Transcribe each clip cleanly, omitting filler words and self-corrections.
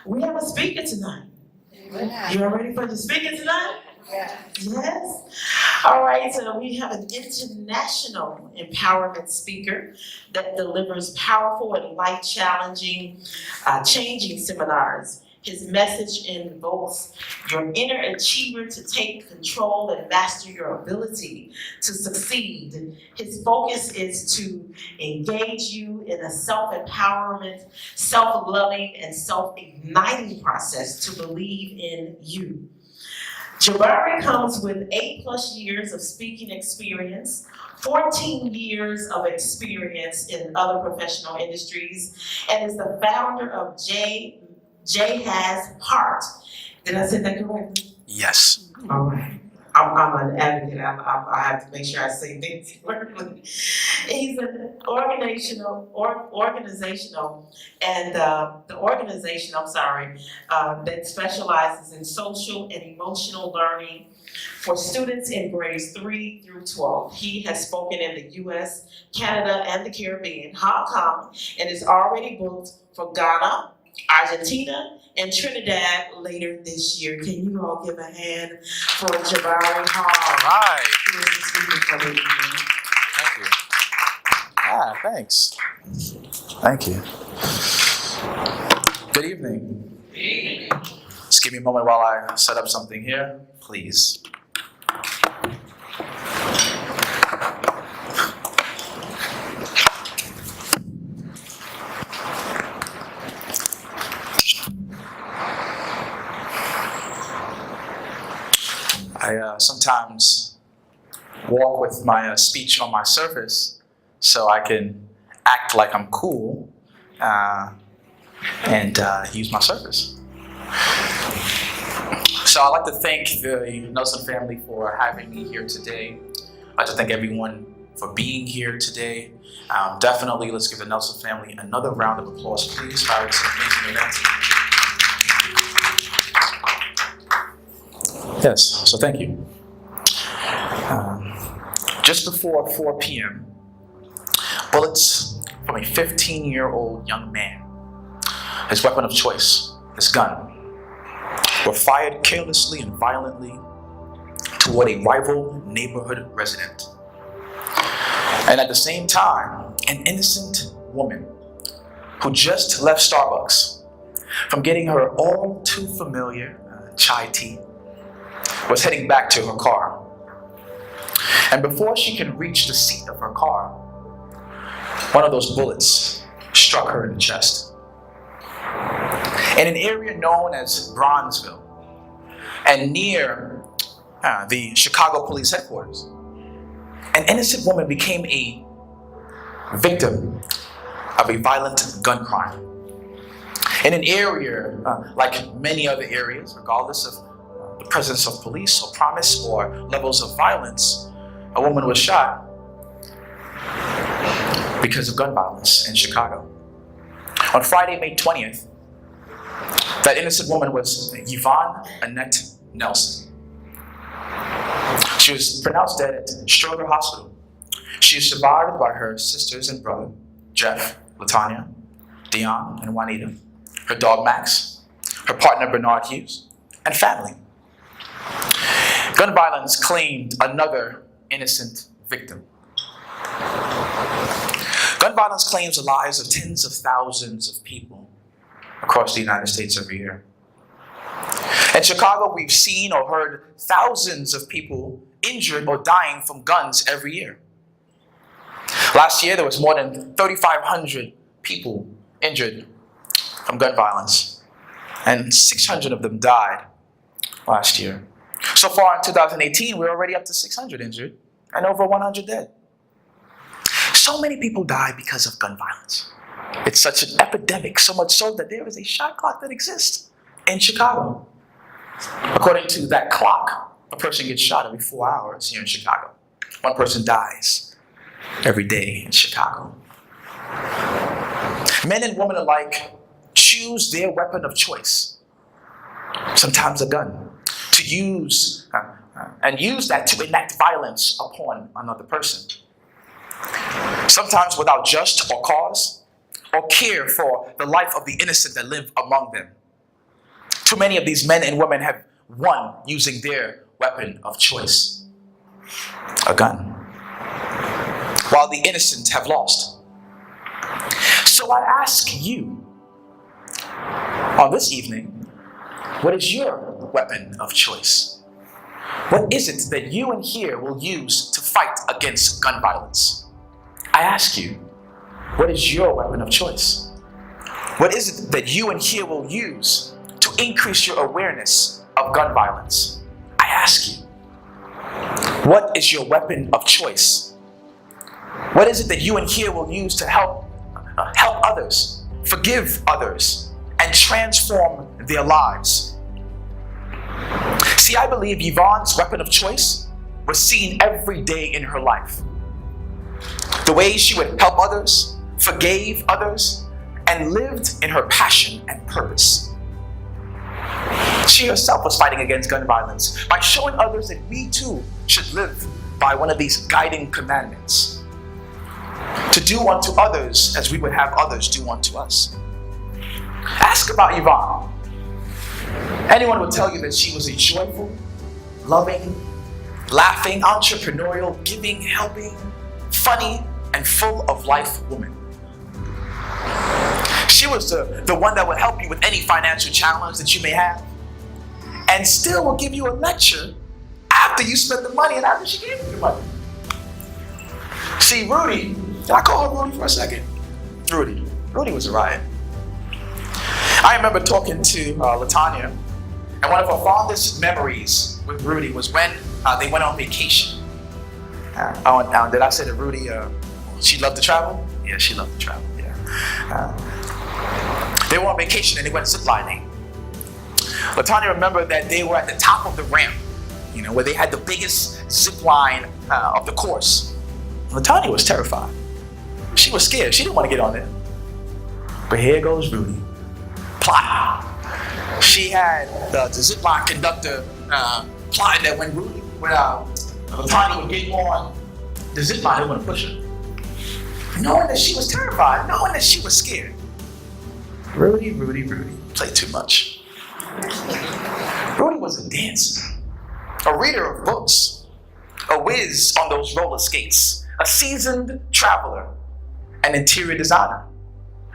We have a speaker tonight. Yeah. You all ready for the speaker tonight? Yeah. Yes. All right, so we have an international empowerment speaker that delivers powerful and life-challenging, changing seminars. His message invokes your inner achiever to take control and master your ability to succeed. His focus is to engage you in a self-empowerment, self-loving, and self-igniting process to believe in you. Jabari comes with 8+ years of speaking experience, 14 years of experience in other professional industries, and is the founder of J Has Heart. Did I say that correctly? Yes. All right. I'm an advocate. I have to make sure I say things correctly. He's an organizational, and the organization, that specializes in social and emotional learning for students in grades 3 through 12. He has spoken in the U.S., Canada, and the Caribbean, Hong Kong, and is already booked for Ghana, Argentina, and Trinidad later this year. Can you all give a hand for Jabari Hall? Right. Who is the speaker for the evening? Thank you. Ah, thanks. Thank you. Good evening. Just give me a moment while I set up something here, please. I sometimes walk with my speech on my surface so I can act like I'm cool and use my surface. So I'd like to thank the Nelson family for having me here today. I'd like to thank everyone for being here today. Definitely, let's give the Nelson family another round of applause, please, for this amazing event. Yes, so thank you. Just before 4 p.m., bullets from a 15-year-old young man, his weapon of choice, his gun, were fired carelessly and violently toward a rival neighborhood resident. And at the same time, an innocent woman who just left Starbucks from getting her all too familiar chai tea was heading back to her car. And before she could reach the seat of her car, one of those bullets struck her in the chest. In an area known as Bronzeville, and near the Chicago police headquarters, an innocent woman became a victim of a violent gun crime. In an area like many other areas, regardless of the presence of police or promise or levels of violence, a woman was shot because of gun violence in Chicago. On Friday, May 20th, that innocent woman was Yvonne Annette Nelson. She was pronounced dead at Stroger Hospital. She is survived by her sisters and brother, Jeff, Latanya, Dion, and Juanita, her dog Max, her partner Bernard Hughes, and family. Gun violence claimed another innocent victim. Gun violence claims the lives of tens of thousands of people across the United States every year. In Chicago, we've seen or heard thousands of people injured or dying from guns every year. Last year, there was more than 3,500 people injured from gun violence, and 600 of them died last year. So far in 2018, we're already up to 600 injured and over 100 dead. So many people die because of gun violence. It's such an epidemic, so much so that there is a shot clock that exists in Chicago. According to that clock, a person gets shot every 4 hours here in Chicago. One person dies every day in Chicago. Men and women alike choose their weapon of choice, sometimes a gun, to use that to enact violence upon another person. Sometimes without just or cause or care for the life of the innocent that live among them. Too many of these men and women have won using their weapon of choice, a gun, while the innocent have lost. So I ask you on this evening, what is your weapon of choice? What is it that you in here will use to fight against gun violence? I ask you, what is your weapon of choice? What is it that you in here will use to increase your awareness of gun violence? I ask you, what is your weapon of choice? What is it that you in here will use to help others, forgive others, and transform their lives? See, I believe Yvonne's weapon of choice was seen every day in her life. The ways she would help others, forgave others, and lived in her passion and purpose. She herself was fighting against gun violence by showing others that we too should live by one of these guiding commandments: to do unto others as we would have others do unto us. Ask about Yvonne. Anyone would tell you that she was a joyful, loving, laughing, entrepreneurial, giving, helping, funny, and full of life woman. She was the one that would help you with any financial challenge that you may have, and still will give you a lecture after you spend the money and after she gave you the money. See, Rudy, can I call her Rudy for a second? Rudy was a riot. I remember talking to LaTanya, and one of her fondest memories with Rudy was when they went on vacation. Did I say to Rudy, she loved to travel? Yeah, she loved to travel, yeah. They were on vacation and they went ziplining. LaTanya remembered that they were at the top of the ramp, where they had the biggest zip line of the course. LaTanya was terrified. She was scared. She didn't want to get on there. But here goes Rudy. Plot. She had the zip line conductor plotting that when LaTanya would get on the zip line, they were going to push her. Knowing that she was terrified, knowing that she was scared. Rudy played too much. Rudy was a dancer, a reader of books, a whiz on those roller skates, a seasoned traveler, an interior designer,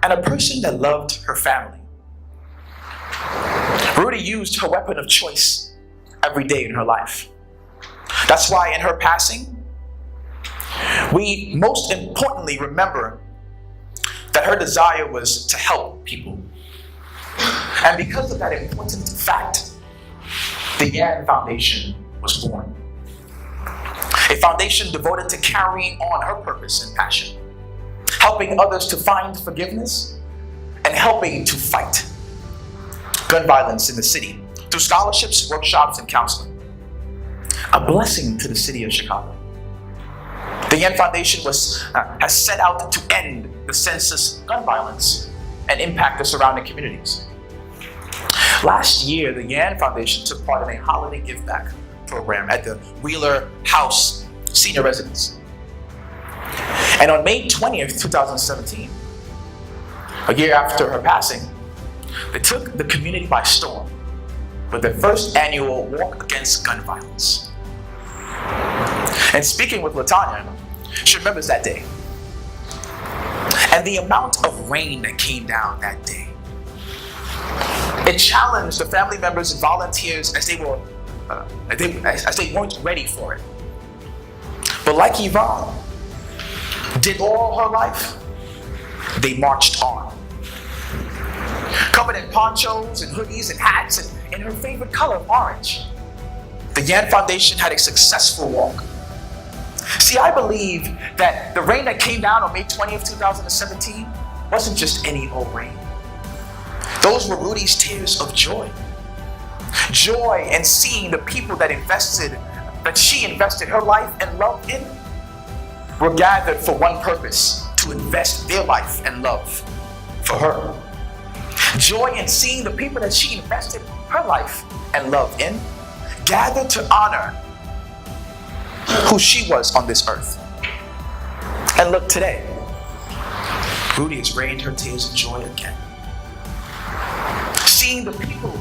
and a person that loved her family. Rudy used her weapon of choice every day in her life. That's why in her passing, we most importantly remember that her desire was to help people. And because of that important fact, the Yan Foundation was born. A foundation devoted to carrying on her purpose and passion, helping others to find forgiveness, and helping to fight gun violence in the city through scholarships, workshops, and counseling. A blessing to the city of Chicago. The Yan Foundation has set out to end the senseless gun violence and impact the surrounding communities. Last year, the Yan Foundation took part in a holiday give-back program at the Wheeler House Senior Residence. And on May 20th, 2017, a year after her passing, they took the community by storm with their first annual Walk Against Gun Violence. And speaking with LaTanya, she remembers that day and the amount of rain that came down that day. It challenged the family members and volunteers as they weren't ready for it. But like Yvonne did all her life, they marched on. Covered in ponchos and hoodies and hats and in her favorite color, orange. The Yan Foundation had a successful walk. See, I believe that the rain that came down on May 20th, 2017 wasn't just any old rain. Those were Rudy's tears of joy. Joy in seeing the people that she invested her life and love in were gathered for one purpose: to invest their life and love for her. Joy in seeing the people that she invested her life and love in gathered to honor who she was on this earth. And look, today, Rudy has rained her tears of joy again. Seeing the people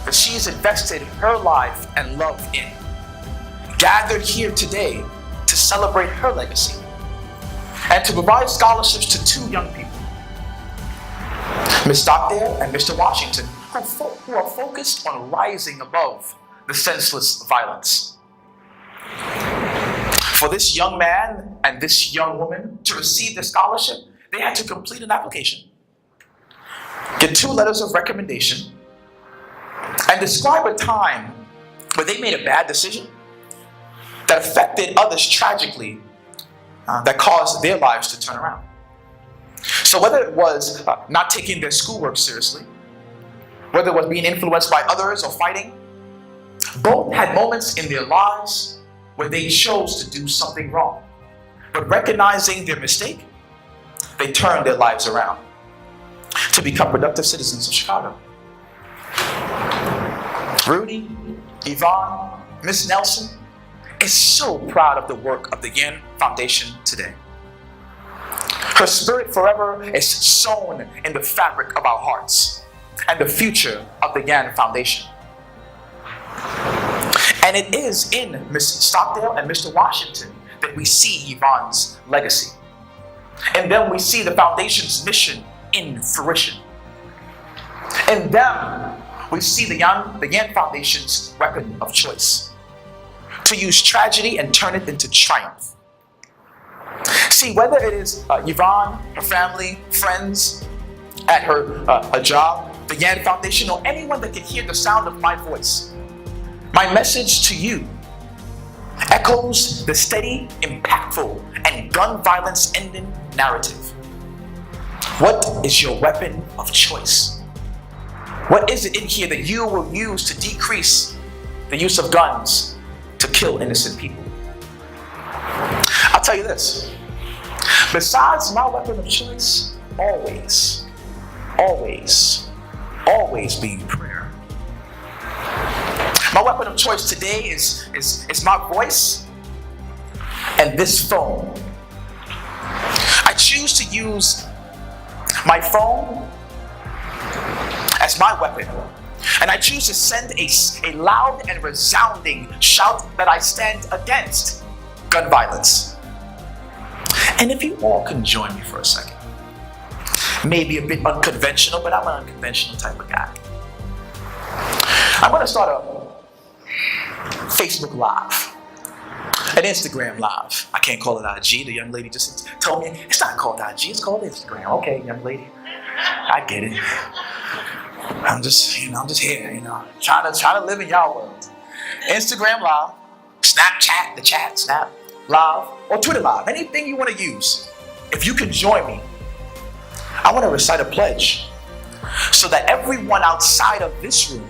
that she has invested her life and love in, gathered here today to celebrate her legacy and to provide scholarships to two young people, Ms. Stockdale and Mr. Washington, who are focused on rising above the senseless violence. For this young man and this young woman to receive the scholarship, they had to complete an application, get 2 letters of recommendation, and describe a time where they made a bad decision that affected others tragically, that caused their lives to turn around. So whether it was not taking their schoolwork seriously, whether it was being influenced by others or fighting, both had moments in their lives where they chose to do something wrong. But recognizing their mistake, they turned their lives around to become productive citizens of Chicago. Rudy, Yvonne, Miss Nelson is so proud of the work of the Yen Foundation today. Her spirit forever is sown in the fabric of our hearts and the future of the Yen Foundation. And it is in Miss Stockdale and Mr. Washington that we see Yvonne's legacy. And then we see the foundation's mission in fruition. In them, we see the Yen Foundation's weapon of choice, to use tragedy and turn it into triumph. See, whether it is Yvonne, her family, friends, at her a job, the Yen Foundation, or anyone that can hear the sound of my voice, my message to you echoes the steady, impactful, and gun violence ending narrative. What is your weapon of choice? What is it in here that you will use to decrease the use of guns to kill innocent people? I'll tell you this. Besides my weapon of choice, always being prayer. My weapon of choice today is my voice and this phone. I choose to use my phone as my weapon. And I choose to send a loud and resounding shout that I stand against gun violence. And if you all can join me for a second, maybe a bit unconventional, but I'm an unconventional type of guy. I'm going to start a Facebook Live, an Instagram Live. I can't call it IG. The young lady just told me it's not called IG, it's called Instagram. Okay, young lady, I get it. I'm just here, trying to live in y'all world. Instagram Live, Snapchat, the chat, Snap Live, or Twitter Live, anything you want to use. If you can join me, I want to recite a pledge so that everyone outside of this room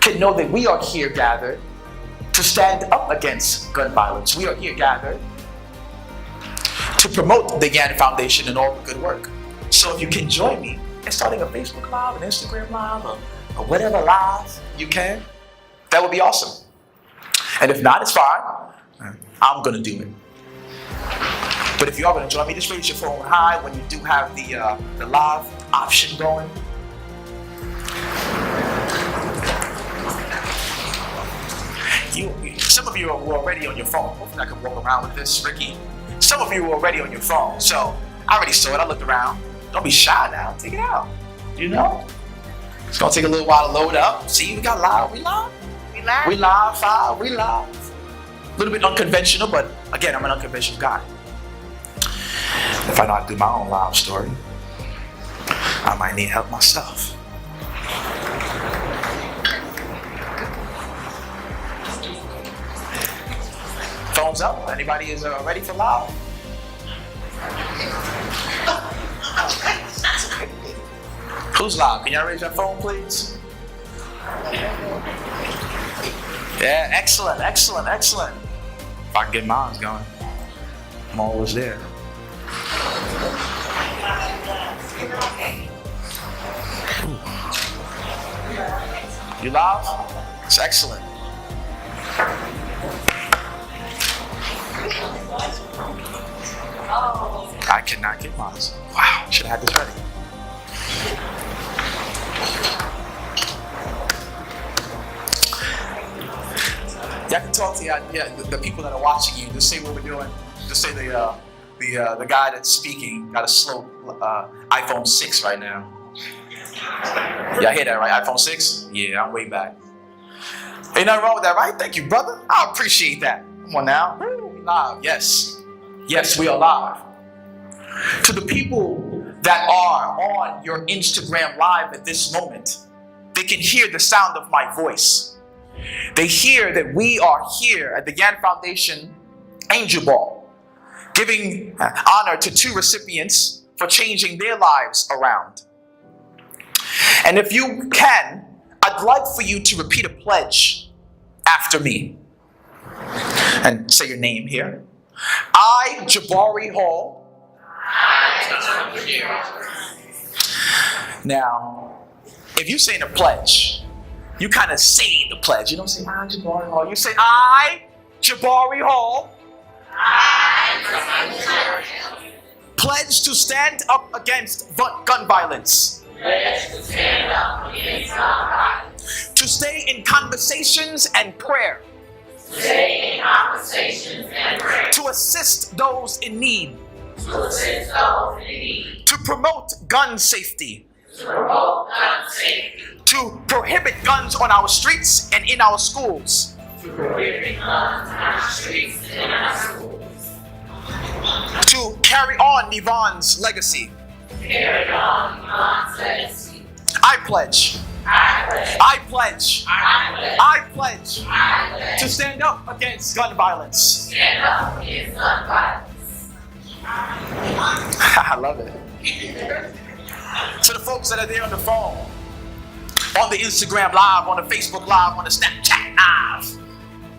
can know that we are here gathered to stand up against gun violence. We are here gathered to promote the Yen Foundation and all the good work. So if you can join me in starting a Facebook Live, an Instagram Live, or whatever live you can, that would be awesome. And if not, it's fine. I'm going to do it. But if you are going to join me, just raise your phone high when you do have the live option going. Some of you are already on your phone. Hopefully I can walk around with this, Ricky. Some of you are already on your phone. So I already saw it. I looked around. Don't be shy now. Take it out. It's going to take a little while to load up. See, we got live. We live. We live. We live. A little bit unconventional, but again, I'm an unconventional guy. If I know how to do my own live story, I might need help myself. Phones up. Anybody is ready for live? Who's live? Can y'all raise your phone, please? Yeah, excellent. If I can get mine going, I'm always there. You live? It's excellent. I cannot get mine. Wow, should have had this ready. Y'all can talk to the people that are watching you. Just say what we're doing. Just say the guy that's speaking got a slow iPhone 6 right now. Y'all hear that, right? iPhone 6? Yeah, I'm way back. Ain't nothing wrong with that, right? Thank you, brother. I appreciate that. Come on now. We live. Yes. Yes, we are live. To the people that are on your Instagram live at this moment, they can hear the sound of my voice. They hear that we are here at the Yan Foundation Angel Ball, giving honor to 2 recipients for changing their lives around. And if you can, I'd like for you to repeat a pledge after me. And say your name here. I, Jabari Hall. Now, if you say the pledge, you kind of say the pledge. You don't say, I, Jabari Hall. You say, I, Jabari Hall. Pledge to stand up against gun violence. To stay in conversations and prayer. To assist those in need. To promote gun safety. To prohibit guns on our streets and in our schools. To carry on Yvonne's legacy. I pledge. I pledge to stand up against gun violence. I love it. To the folks that are there on the phone, on the Instagram live, on the Facebook live, on the Snapchat live,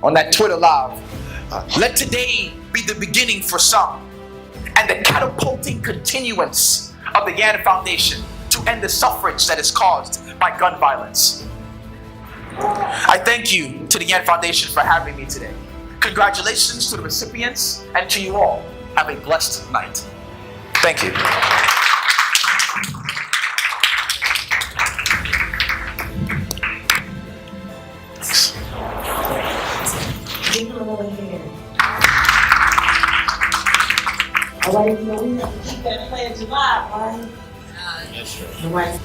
on that Twitter live, let today be the beginning for some and the catapulting continuance of the Yan Foundation to end the suffrage that is caused by gun violence. I thank you to the Yan Foundation for having me today. Congratulations to the recipients and to you all. Have a blessed night. Thank you. All right, we have to keep that pledge alive, right? Yes, sir. All right.